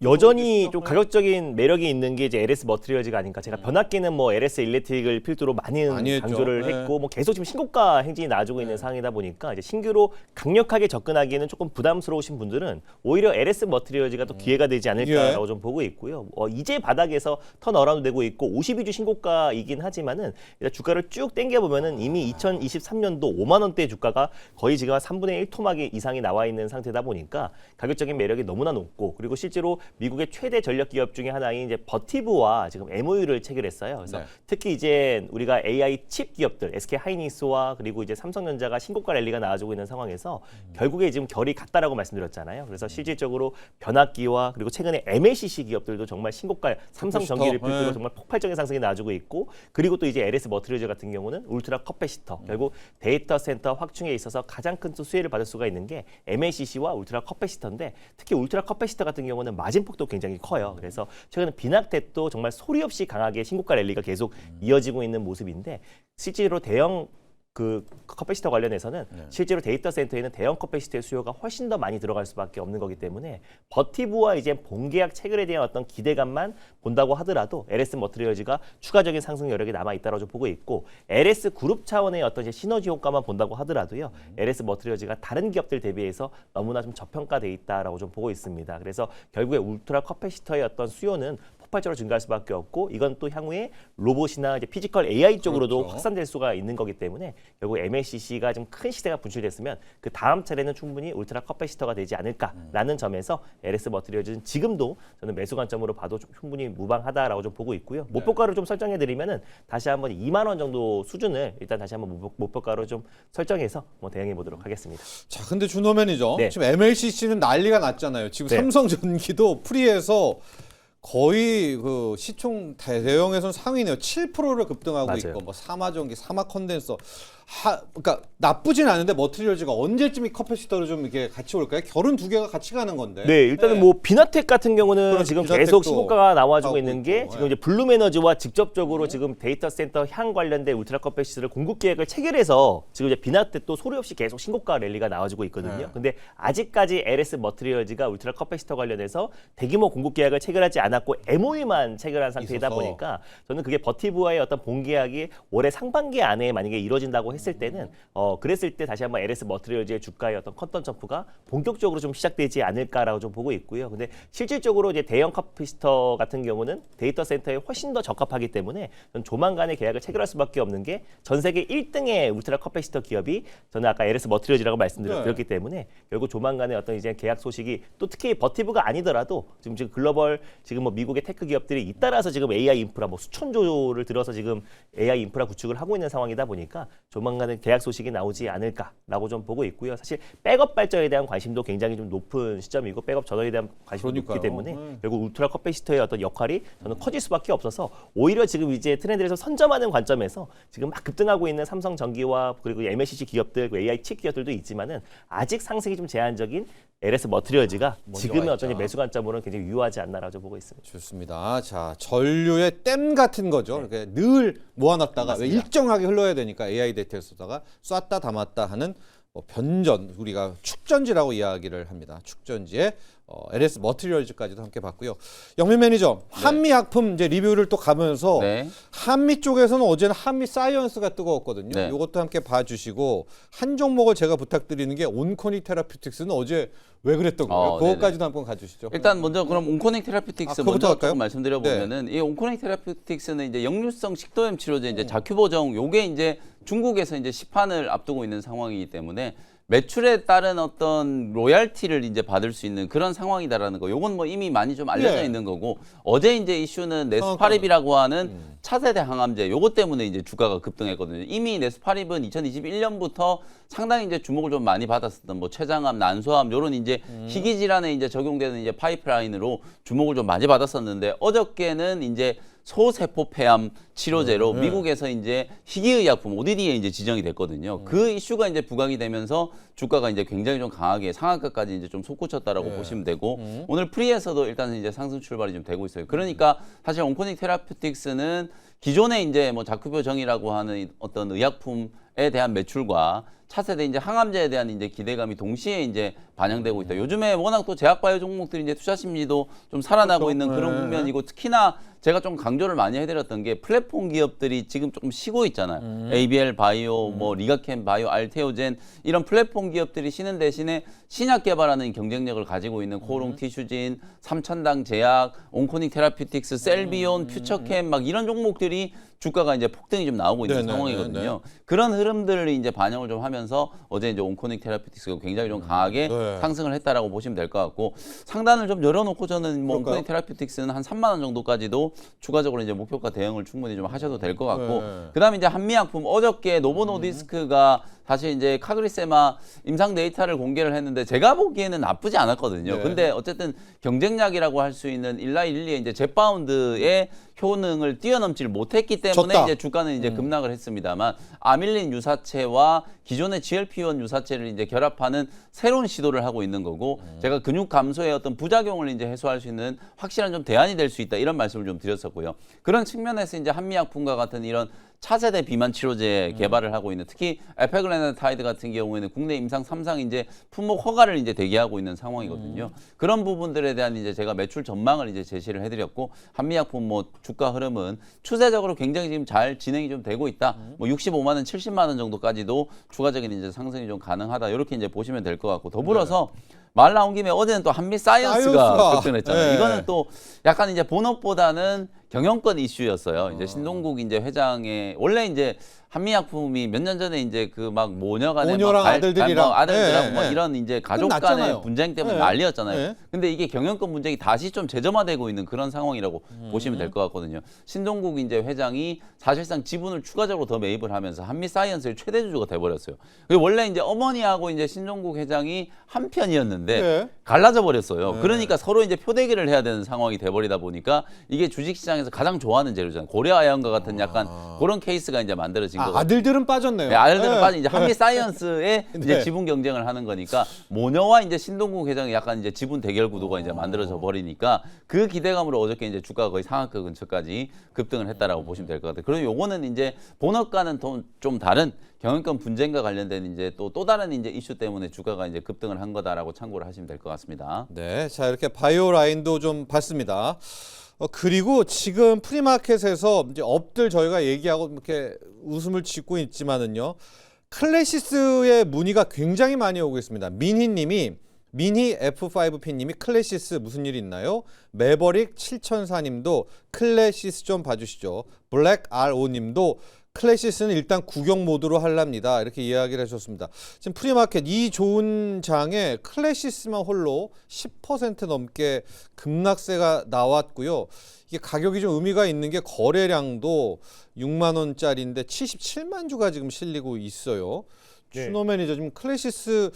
여전히 좀 가격적인 매력이 있는 게 이제 LS 머티리얼즈가 아닌가. 제가 변압기는 뭐 LS 일렉트릭을 필두로 많이 많은 했죠. 강조를 네. 했고 뭐 계속 지금 신고가 행진이 나와주고 있는 상황이다 보니까 이제 신규로 강력하게 접근하기에는 조금 부담스러우신 분들은 오히려 LS 머티리얼즈가 또 기회가 되지 않을까라고 좀 보고 있고요. 이제 바닥에서 턴 어라운드 되고 있고 52주 신고가이긴 하지만은 일단 주가를 쭉 당겨 보면은 이미 2023년도 5만 원대 주가가 거의 지금 한 3분의 1 토막이 이상이 나와 있는 상태다 보니까 가격적인 매력이 너무나 높고, 그리고 실제로 미국의 최대 전력 기업 중에 하나인 이제 버티브와 지금 MOU를 체결했어요. 그래서 네. 특히 이제 우리가 AI 칩 기업들 SK 하이닉스와 그리고 이제 삼성전자가 신고가 랠리가 나와주고 있는 상황에서 결국에 지금 결이 같다라고 말씀드렸잖아요. 그래서 실질적으로 변압기와 그리고 최근에 MLCC 기업들도 정말 신고가, 삼성전기를 필두로 네. 정말 폭발적인 상승이 나와주고 있고, 그리고 또 이제 LS 머티리얼즈 같은 경우는 울트라 커패시터, 결국 데이터 센터 확충에 있어서 가장 큰 또 수혜를 받을 수가 있는 게 MLCC와 울트라 커패시터인데, 특히 울트라 커패시터 같은 경우는 마진폭도 굉장히 커요. 그래서 최근에 비낙텟도 정말 소리 없이 강하게 신고가 랠리가 계속 이어지고 있는 모습인데, 실제로 대형 그 커패시터 관련해서는 실제로 데이터 센터에는 대형 커패시터의 수요가 훨씬 더 많이 들어갈 수밖에 없는 거기 때문에 버티브와 이제 본계약 체결에 대한 어떤 기대감만 본다고 하더라도 LS 머티리얼즈가 추가적인 상승 여력이 남아 있다고 좀 보고 있고, LS 그룹 차원의 어떤 이제 시너지 효과만 본다고 하더라도요, LS 머티리얼즈가 다른 기업들 대비해서 너무나 좀 저평가돼 있다라고 좀 보고 있습니다. 그래서 결국에 울트라 커패시터의 어떤 수요는 폭발적으로 증가할 수밖에 없고, 이건 또 향후에 로봇이나 이제 피지컬 AI 쪽으로도 그렇죠. 확산될 수가 있는 거기 때문에 결국 MLCC가 좀 큰 시대가 분출됐으면 그 다음 차례는 충분히 울트라 커패시터가 되지 않을까라는 점에서 LS 머티리얼즈는 지금도 저는 매수 관점으로 봐도 좀 충분히 무방하다라고 좀 보고 있고요. 목표가를 좀 설정해 드리면은 다시 한번 2만 원 정도 수준을 일단 다시 한번 목표가로 좀 설정해서 뭐 대응해 보도록 하겠습니다. 자, 근데 준호 매니저, 네. 지금 MLCC는 난리가 났잖아요. 지금 네. 삼성전기도 프리에서 거의 그 시총 대형에서는 상위네요. 7%를 급등하고 맞아요. 있고, 뭐 사마전기, 사마컨덴서, 그러니까 나쁘진 않은데 머티리얼즈가 언제쯤 이 커패시터로 좀 이렇게 같이 올까요? 결은 두 개가 같이 가는 건데. 네, 일단은 뭐 비나텍 같은 경우는 그렇죠. 지금 비나텍도 계속 신고가가 나와주고 하고 있는 게 있고, 지금 이제 블룸에너지와 직접적으로 지금 데이터 센터 향 관련된 울트라 커패시티를 공급 계획을 체결해서 지금 이제 비나텍도 소리 없이 계속 신고가 랠리가 나와주고 있거든요. 네. 근데 아직까지 LS 머티리얼즈가 울트라 커패시터 관련해서 대규모 공급 계약을 체결하지 않았고 MOU만 체결한 상태이다 있어서. 보니까 저는 그게 버티브와의 어떤 본계약이 올해 상반기 안에 만약에 이루어진다고 했을 때는 그랬을 때 다시 한번 LS 머티리얼즈의 주가의 어떤 컨던 점프가 본격적으로 좀 시작되지 않을까라고 좀 보고 있고요. 근데 실질적으로 이제 대형 커피스터 같은 경우는 데이터 센터에 훨씬 더 적합하기 때문에 저는 조만간에 계약을 체결할 수밖에 없는 게 전 세계 1등의 울트라 커피스터 기업이 저는 아까 LS 머티리얼즈라고 말씀드렸기 때문에 결국 조만간에 어떤 이제 계약 소식이, 또 특히 버티브가 아니더라도 지금 글로벌 지금 뭐 미국의 테크 기업들이 잇따라서 지금 AI 인프라 뭐 수천조를 들어서 지금 AI 인프라 구축을 하고 있는 상황이다 보니까 조만간에 계약 소식이 나오지 않을까라고 좀 보고 있고요. 사실 백업 발전에 대한 관심도 굉장히 좀 높은 시점이고, 백업 전원에 대한 관심도 그러니까요. 높기 때문에 결국 울트라 커패시터의 어떤 역할이 저는 커질 수밖에 없어서, 오히려 지금 이제 트렌드에서 선점하는 관점에서 지금 막 급등하고 있는 삼성전기와 그리고 MLCC 기업들, AI 칩 기업들도 있지만은 아직 상승이 좀 제한적인 LS 머티리얼즈가 지금의 어떤 이제 매수 관점으로는 굉장히 유효하지 않나라고 좀 보고 있습니다. 좋습니다. 자, 전류의 댐 같은 거죠. 이렇게 늘 모아놨다가 왜 일정하게 흘러야 되니까 AI 데이터에서다가 쐈다 담았다 하는 변전, 우리가 축전지라고 이야기를 합니다. 축전지의 LS 머티리얼즈까지도 함께 봤고요. 영민 매니저, 한미 약품 이제 리뷰를 또 가면서 네. 한미 쪽에서는 어제는 한미 사이언스가 뜨거웠거든요. 네. 이것도 함께 봐주시고 한 종목을 제가 부탁드리는 게 온코닉 테라피틱스는 어제 왜 그랬던 거예요? 그것까지도 한번 가주시죠. 일단 먼저 그럼 온코넥 테라피틱스 그거부터 먼저 할까요? 조금 말씀드려 보면은 이 온코넥 테라피틱스는 이제 역류성 식도염 치료제 이제 자큐보정 요게 이제 중국에서 이제 시판을 앞두고 있는 상황이기 때문에 매출에 따른 어떤 로얄티를 이제 받을 수 있는 그런 상황이다라는 거. 요건 뭐 이미 많이 좀 알려져 예. 있는 거고 어제 이제 이슈는 네스파립이라고 하는 차세대 항암제 요것 때문에 이제 주가가 급등했거든요. 이미 네스파립은 2021년부터 상당히 이제 주목을 좀 많이 받았었던 뭐 췌장암, 난소암 요런 이제 희귀 질환에 이제 적용되는 이제 파이프라인으로 주목을 좀 많이 받았었는데 어저께는 이제 소세포 폐암 치료제로 미국에서 이제 희귀의약품 ODD에 이제 지정이 됐거든요. 그 이슈가 이제 부각이 되면서 주가가 이제 굉장히 좀 강하게 상한가까지 이제 좀 솟구쳤다라고 보시면 되고 오늘 프리에서도 일단 이제 상승 출발이 좀 되고 있어요. 그러니까 사실 온코닉 테라피틱스는 기존에 이제 뭐 자큐보정이라고 하는 어떤 의약품에 대한 매출과 차세대 이제 항암제에 대한 이제 기대감이 동시에 이제 반영되고 있다. 요즘에 워낙 또 제약바이오 종목들이 이제 투자 심리도 좀 살아나고 있는 그런 국면이고 특히나 제가 좀 강조를 많이 해드렸던 게 플랫폼 기업들이 지금 조금 쉬고 있잖아요. ABL 바이오, 뭐 리가캠 바이오, 알테오젠 이런 플랫폼 기업들이 쉬는 대신에 신약 개발하는 경쟁력을 가지고 있는 코오롱 티슈진, 삼천당 제약, 온코닉 테라피틱스, 셀비온, 퓨처캠 막 이런 종목들이 주가가 이제 폭등이 좀 나오고 있는 상황이거든요. 그런 흐름들을 이제 반영을 좀 하면서 어제 이제 온코닉 테라피틱스가 굉장히 좀 강하게 상승을 했다라고 보시면 될 것 같고 상단을 좀 열어놓고 저는 뭐 온코닉 테라피틱스는 한 3만 원 정도까지도 추가적으로 이제 목표가 대응을 충분히 좀 하셔도 될 것 같고 그다음에 이제 한미약품 어저께 노보노디스크가 사실 이제 카그리세마 임상 데이터를 공개를 했는데 제가 보기에는 나쁘지 않았거든요. 근데 어쨌든 경쟁약이라고 할 수 있는 일라일리의 이제 제파운드의 효능을 뛰어넘지를 못했기 때문에 이제 주가는 이제 급락을 했습니다만 아밀린 유사체와 기존의 GLP-1 유사체를 이제 결합하는 새로운 시도를 하고 있는 거고 제가 근육 감소의 어떤 부작용을 이제 해소할 수 있는 확실한 좀 대안이 될 수 있다 이런 말씀을 좀 드렸었고요. 그런 측면에서 이제 한미약품과 같은 이런 차세대 비만 치료제 개발을 하고 있는 특히 에페글레나타이드 같은 경우에는 국내 임상 3상 이제 품목 허가를 이제 대기하고 있는 상황이거든요. 그런 부분들에 대한 이제 제가 매출 전망을 이제 제시를 해드렸고 한미약품 뭐 주가 흐름은 추세적으로 굉장히 지금 잘 진행이 좀 되고 있다. 뭐 65만 원, 70만 원 정도까지도 추가적인 이제 상승이 좀 가능하다. 이렇게 이제 보시면 될 것 같고 더불어서 말 나온 김에 어제는 또 한미 사이언스가 급등했잖아요. 이거는 또 약간 이제 본업보다는 경영권 이슈였어요. 이제 신동국 이제 회장의 원래 이제 한미약품이 몇 년 전에 이제 그 막 모녀간의 모녀랑 아들들이랑 아들들하고 뭐 이런 이제 가족 간의 끝났잖아요. 분쟁 때문에 난리였잖아요. 근데 이게 경영권 분쟁이 다시 좀 재점화되고 있는 그런 상황이라고 보시면 될 것 같거든요. 신동국 이제 회장이 사실상 지분을 추가적으로 더 매입을 하면서 한미 사이언스의 최대 주주가 돼버렸어요. 그리고 원래 이제 어머니하고 이제 신동국 회장이 한 편이었는데 갈라져 버렸어요. 그러니까 서로 이제 표대기를 해야 되는 상황이 돼버리다 보니까 이게 주식시장에서 가장 좋아하는 재료잖아요. 고려아연과 같은 약간 그런 케이스가 이제 만들어진 거거든요. 아들들은 빠졌네요. 네, 아들들은 빠진 이제 한미 사이언스의 이제 지분 경쟁을 하는 거니까 모녀와 이제 신동국 회장이 약간 이제 지분 대결 구도가 이제 만들어져 버리니까 그 기대감으로 어저께 이제 주가가 거의 상한가 근처까지 급등을 했다라고 보시면 될 것 같아요. 그리고 요거는 이제 본업과는 좀 다른 경영권 분쟁과 관련된 이제 또 다른 이제 이슈 때문에 주가가 이제 급등을 한 거다라고 참고를 하시면 될 것 같습니다. 네, 자 이렇게 바이오 라인도 좀 봤습니다. 그리고 지금 프리마켓에서 이제 업들 저희가 얘기하고 이렇게 웃음을 짓고 있지만은요, 클래시스의 문의가 굉장히 많이 오고 있습니다. 민희님이 미니 F5P님이 클래시스 무슨 일 있나요? 매버릭 7004님도 클래시스 좀 봐주시죠. 블랙 RO님도 클래시스는 일단 구경 모드로 하랍니다. 이렇게 이야기를 해주셨습니다. 지금 프리마켓 이 좋은 장에 클래시스만 홀로 10% 넘게 급락세가 나왔고요. 이게 가격이 좀 의미가 있는 게 거래량도 6만 원짜리인데 77만 주가 지금 실리고 있어요. 추노 매니저 지금 클래시스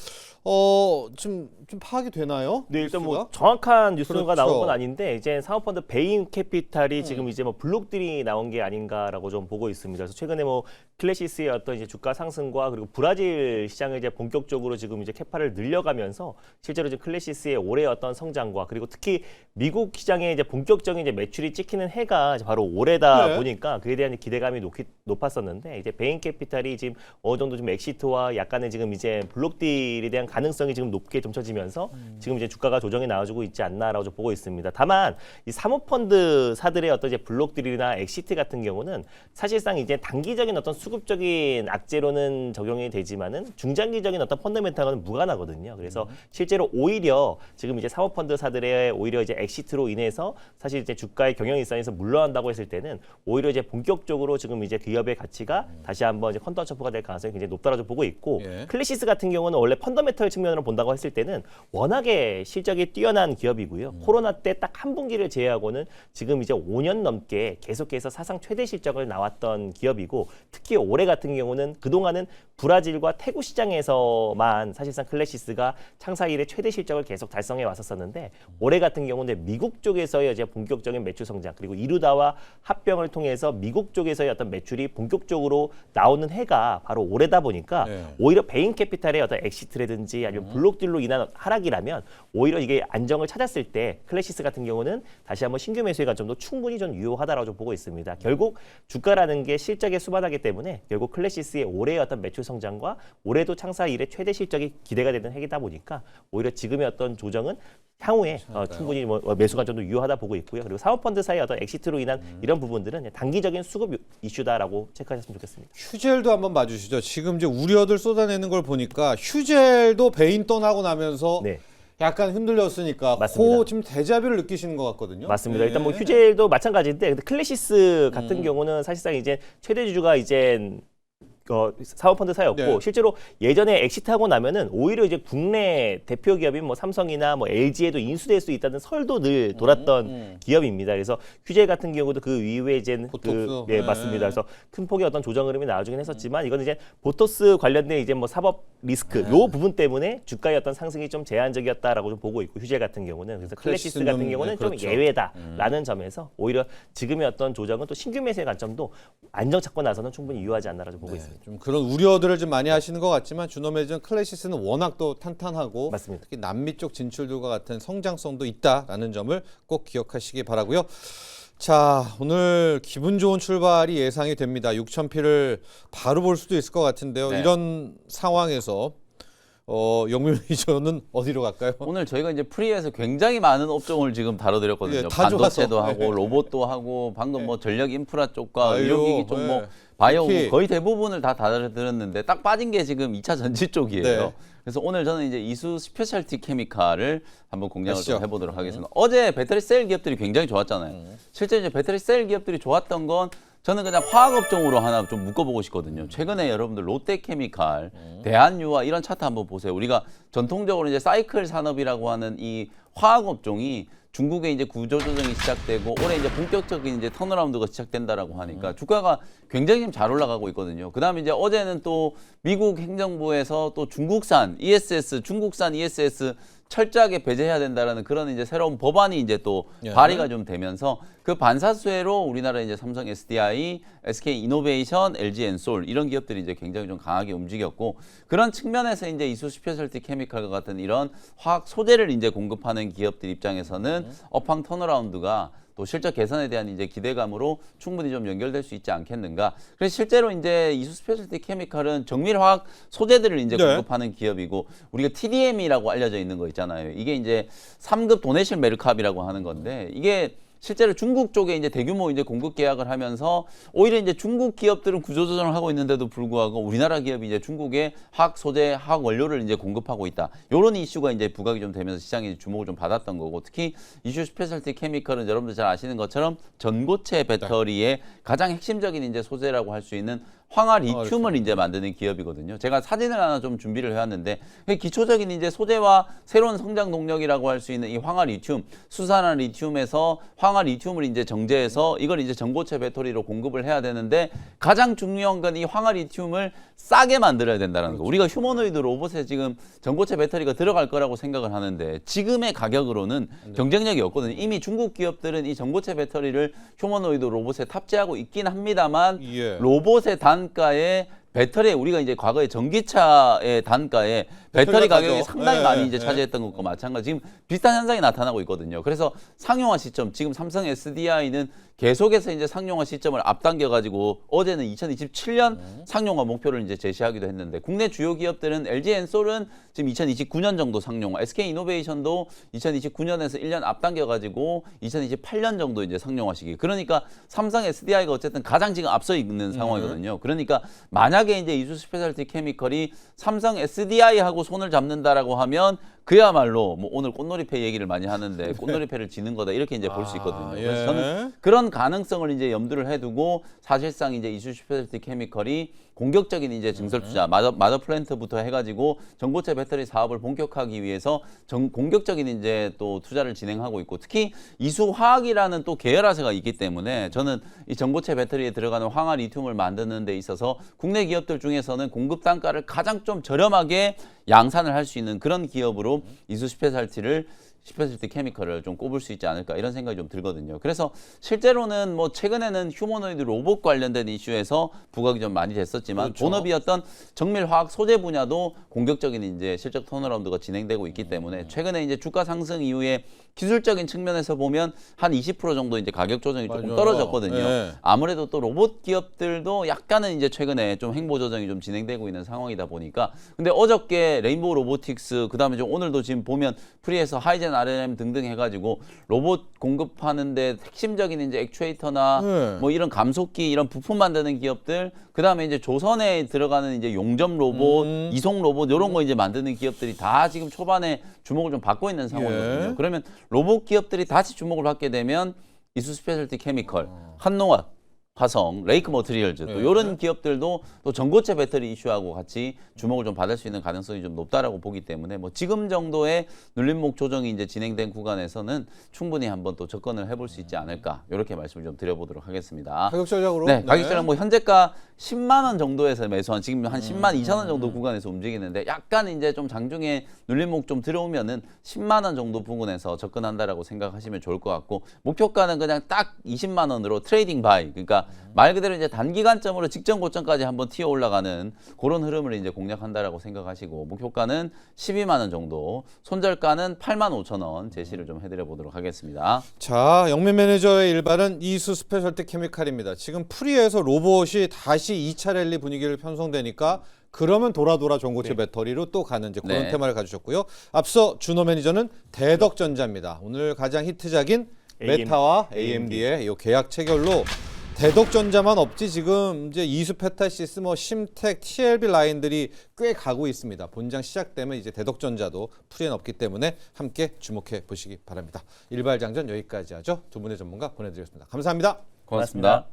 좀 파악이 되나요? 네, 일단 뭐 뉴스가? 정확한 뉴스가 그렇죠. 나온 건 아닌데 이제 사모펀드 베인 캐피탈이 지금 이제 뭐 블록들이 나온 게 아닌가라고 좀 보고 있습니다. 그래서 최근에 뭐 클래시스의 어떤 이제 주가 상승과 그리고 브라질 시장을 이제 본격적으로 지금 이제 캐파를 늘려가면서 실제로 이제 클래시스의 올해 어떤 성장과 그리고 특히 미국 시장에 이제 본격적인 이제 매출이 찍히는 해가 이제 바로 올해다 보니까 그에 대한 기대감이 높았었는데 이제 베인 캐피탈이 지금 어느 정도 좀 엑시트와 상황과 약간의 지금 이제 블록딜에 대한 가능성이 지금 높게 점쳐지면서 지금 이제 주가가 조정이 나와주고 있지 않나라고 좀 보고 있습니다. 다만 이 사모펀드사들의 어떤 이제 블록딜이나 엑시트 같은 경우는 사실상 이제 단기적인 어떤 수급적인 악재로는 적용이 되지만은 중장기적인 어떤 펀더멘탈과는 무관하거든요. 그래서 실제로 오히려 지금 이제 사모펀드사들의 오히려 이제 엑시트로 인해서 사실 이제 주가의 경영일선에서 물러난다고 했을 때는 오히려 이제 본격적으로 지금 이제 기업의 가치가 다시 한번 이제 컨터점프가 될 가능성이 굉장히 높다라고 보고 있고 예. 클래시스 같은 경우는 원래 펀더멘털 측면으로 본다고 했을 때는 워낙에 실적이 뛰어난 기업이고요. 코로나 때 딱 한 분기를 제외하고는 지금 이제 5년 넘게 계속해서 사상 최대 실적을 나왔던 기업이고 특히 올해 같은 경우는 그동안은 브라질과 태국 시장에서만 사실상 클래시스가 창사 이래 최대 실적을 계속 달성해 왔었었는데 올해 같은 경우는 미국 쪽에서의 이제 본격적인 매출 성장 그리고 이루다와 합병을 통해서 미국 쪽에서의 어떤 매출이 본격적으로 나오는 해가 바로 올해다 보니까 네. 오히려 베인 캐피탈의 어떤 엑시트라든지 아니면 블록딜로 인한 하락이라면 오히려 이게 안정을 찾았을 때 클래시스 같은 경우는 다시 한번 신규 매수의 관점도 충분히 좀 유효하다라고 좀 보고 있습니다. 결국 주가라는 게 실적에 수반하기 때문에 결국 클래시스의 올해의 어떤 매출 성장과 올해도 창사 이래 최대 실적이 기대가 되는 해이다 보니까 오히려 지금의 어떤 조정은 향후에 충분히 매수 관점도 유효하다 보고 있고요. 그리고 사모펀드사의 어떤 엑시트로 인한 이런 부분들은 그냥 단기적인 수급 이슈다라고 체크하셨으면 좋겠습니다. 휴젤도 한번 봐주시죠. 지금 이제 우려들 쏟아내는 걸 보니까 휴젤도 베인 떠나고 나면서 네. 약간 흔들렸으니까 맞습니다. 그 지금 데자뷰를 느끼시는 것 같거든요. 맞습니다. 네. 일단 뭐 휴젤도 마찬가지인데 근데 클래시스 같은 경우는 사실상 이제 최대 주주가 이제 사모펀드사였고 네. 실제로 예전에 엑시트하고 나면은 오히려 이제 국내 대표 기업인 뭐 삼성이나 뭐 LG에도 인수될 수 있다는 설도 늘 돌았던 기업입니다. 그래서 휴젤 같은 경우도 그 이후에 이제 보톡스. 네, 네. 맞습니다. 그래서 큰 폭의 어떤 조정 흐름이 나와주긴 했었지만 이건 이제 보토스 관련된 이제 뭐 사법 리스크 요 부분 때문에 주가의 어떤 상승이 좀 제한적이었다라고 좀 보고 있고 휴젤 같은 경우는 그래서 클래시스 같은 클래시스는, 경우는 네, 좀 그렇죠. 예외다라는 점에서 오히려 지금의 어떤 조정은 또 신규 매수의 관점도 안정 찾고 나서는 충분히 유효하지 않나라고 보고 있습니다. 좀 그런 우려들을 좀 많이 하시는 것 같지만 주노메이저는 클래시스는 워낙 또 탄탄하고 맞습니다. 특히 남미 쪽 진출들과 같은 성장성도 있다라는 점을 꼭 기억하시기 바라고요. 자, 오늘 기분 좋은 출발이 예상이 됩니다. 6,000피를 바로 볼 수도 있을 것 같은데요. 네. 이런 상황에서 영민 매니저는 어디로 갈까요? 오늘 저희가 이제 프리에서 굉장히 많은 업종을 지금 다뤄드렸거든요. 예, 다 반도체도 좋아서. 하고 네. 로봇도 하고 방금 뭐 전력 인프라 쪽과 아유, 의료기기 쪽 뭐 네. 바이오 특히. 거의 대부분을 다 다뤄드렸는데 딱 빠진 게 지금 2차 전지 쪽이에요. 네. 그래서 오늘 저는 이제 이수 스페셜티 케미칼을 한번 공략을 하시죠. 좀 해보도록 하겠습니다. 어제 배터리 셀 기업들이 굉장히 좋았잖아요. 실제 이제 배터리 셀 기업들이 좋았던 건 저는 그냥 화학업종으로 하나 좀 묶어보고 싶거든요. 최근에 여러분들 롯데케미칼, 대한유화 이런 차트 한번 보세요. 우리가 전통적으로 이제 사이클 산업이라고 하는 이 화학업종이 중국에 이제 구조조정이 시작되고 올해 이제 본격적인 이제 턴어라운드가 시작된다라고 하니까 주가가 굉장히 지금 잘 올라가고 있거든요. 그다음에 이제 어제는 또 미국 행정부에서 또 중국산 ESS, 중국산 ESS 철저하게 배제해야 된다라는 그런 이제 새로운 법안이 이제 또 예. 발의가 좀 되면서 그 반사수혜로 우리나라 이제 삼성 SDI, SK 이노베이션, LG 엔솔 이런 기업들이 이제 굉장히 좀 강하게 움직였고 그런 측면에서 이제 이수 스페셜티 케미칼과 같은 이런 화학 소재를 이제 공급하는 기업들 입장에서는 업황 턴어라운드가 또 실적 개선에 대한 이제 기대감으로 충분히 좀 연결될 수 있지 않겠는가. 그래서 실제로 이제 이수 스페셜티 케미칼은 정밀화학 소재들을 이제 네. 공급하는 기업이고 우리가 TDM이라고 알려져 있는 거 있잖아요. 이게 이제 3급 도네실 메르캅이라고 하는 건데 이게 실제로 중국 쪽에 이제 대규모 이제 공급 계약을 하면서 오히려 이제 중국 기업들은 구조조정을 하고 있는데도 불구하고 우리나라 기업이 이제 중국에 화학 소재, 화학 원료를 이제 공급하고 있다. 이런 이슈가 이제 부각이 좀 되면서 시장이 주목을 좀 받았던 거고 특히 이슈 스페셜티 케미컬은 여러분들 잘 아시는 것처럼 전고체 배터리의 가장 핵심적인 이제 소재라고 할 수 있는 황화 리튬을 이제 만드는 기업이거든요. 제가 사진을 하나 좀 준비를 해왔는데 기초적인 이제 소재와 새로운 성장 동력이라고 할 수 있는 이 황화 리튬, 수산화 리튬에서 황화 리튬을 이제 정제해서 이걸 이제 전고체 배터리로 공급을 해야 되는데 가장 중요한 건 이 황화 리튬을 싸게 만들어야 된다는 거. 우리가 휴머노이드 로봇에 지금 전고체 배터리가 들어갈 거라고 생각을 하는데 지금의 가격으로는 경쟁력이 없거든요. 이미 중국 기업들은 이 전고체 배터리를 휴머노이드 로봇에 탑재하고 있긴 합니다만 예. 로봇의 단가에 배터리에 우리가 이제 과거에 전기차의 단가에 배터리 배터리가 가격이 가죠. 상당히 네, 많이 이제 네. 차지했던 것과 마찬가지. 지금 비슷한 현상이 나타나고 있거든요. 그래서 상용화 시점, 지금 삼성 SDI는 계속해서 이제 상용화 시점을 앞당겨 가지고 어제는 2027년 상용화 목표를 이제 제시하기도 했는데 국내 주요 기업들은 LG 엔솔은 지금 2029년 정도 상용화, SK 이노베이션도 2029년에서 1년 앞당겨 가지고 2028년 정도 이제 상용화 시기. 그러니까 삼성 SDI가 어쨌든 가장 지금 앞서 있는 상황이거든요. 그러니까 만약에 이제 이수 스페셜티 케미컬이 삼성 SDI하고 손을 잡는다라고 하면 그야말로 뭐 오늘 꽃놀이패 얘기를 많이 하는데 꽃놀이패를 지는 거다 이렇게 이제 볼 수 있거든요. 예. 그래서 저는 그런 가능성을 이제 염두를 해두고 사실상 이제 이수 스페셜티 케미컬이 공격적인 이제 증설 투자, 마더 플랜트부터 해가지고 전고체 배터리 사업을 본격화하기 위해서 공격적인 이제 또 투자를 진행하고 있고 특히 이수화학이라는 또 계열화세가 있기 때문에 저는 이 전고체 배터리에 들어가는 황화 리튬을 만드는 데 있어서 국내 기업들 중에서는 공급 단가를 가장 좀 저렴하게 양산을 할 수 있는 그런 기업으로 이수 스페셜티 케미컬을 좀 꼽을 수 있지 않을까 이런 생각이 좀 들거든요. 그래서 실제로는 뭐 최근에는 휴머노이드 로봇 관련된 이슈에서 부각이 좀 많이 됐었지만 그렇죠. 본업이었던 정밀 화학 소재 분야도 공격적인 이제 실적 턴어라운드가 진행되고 있기 때문에 최근에 이제 주가 상승 이후에 기술적인 측면에서 보면 한 20% 정도 이제 가격 조정이 조금 맞아요. 떨어졌거든요. 네. 아무래도 또 로봇 기업들도 약간은 이제 최근에 좀 행보 조정이 좀 진행되고 있는 상황이다 보니까 근데 어저께 레인보우 로보틱스 그다음에 좀 오늘도 지금 보면 프리에서 하이젠 RM 등등 해가지고 로봇 공급하는데 핵심적인 이제 액추에이터나 네. 뭐 이런 감속기 이런 부품 만드는 기업들 그다음에 이제 조선에 들어가는 이제 용접 로봇, 이송 로봇 이런 거 이제 만드는 기업들이 다 지금 초반에 주목을 좀 받고 있는 상황이거든요. 예. 그러면 로봇 기업들이 다시 주목을 받게 되면 이수 스페셜티 케미컬, 한농화, 화성, 레이크 머티리얼즈 또 예. 이런 기업들도 또 전고체 배터리 이슈하고 같이 주목을 좀 받을 수 있는 가능성이 좀 높다라고 보기 때문에 뭐 지금 정도의 눌림목 조정이 이제 진행된 구간에서는 충분히 한번 또 접근을 해볼 수 있지 않을까 이렇게 말씀을 좀 드려보도록 하겠습니다. 가격 전략으로. 네, 가격 전략 뭐 현재가 10만 원 정도에서 매수한 지금 한 10만 2천 원 정도 구간에서 움직이는데 약간 이제 좀 장중에 눌림목 좀 들어오면은 10만 원 정도 부근에서 접근한다라고 생각하시면 좋을 것 같고 목표가는 그냥 딱 20만 원으로 트레이딩 바이 그러니까 말 그대로 이제 단기간점으로 직전 고점까지 한번 튀어 올라가는 그런 흐름을 이제 공략한다라고 생각하시고 목표가는 12만 원 정도, 손절가는 8만 5천 원 제시를 좀 해드려 보도록 하겠습니다. 자, 영민 매니저의 일발은 이수 스페셜티 케미칼입니다. 지금 프리에서 로봇이 다시 2차 랠리 분위기를 편성되니까 그러면 돌아 전고체 배터리로 또 가는 이제 그런 네. 테마를 가지셨고요. 앞서 준호 매니저는 대덕전자입니다. 오늘 가장 히트작인 메타와 AMD의 이 계약 체결로 대덕전자만 없지 지금 이제 이수 페타시스 뭐 심텍 TLB 라인들이 꽤 가고 있습니다. 본장 시작되면 이제 대덕전자도 풀이에 없기 때문에 함께 주목해 보시기 바랍니다. 일발장전 여기까지 하죠. 두 분의 전문가 보내드리겠습니다. 감사합니다. 고맙습니다.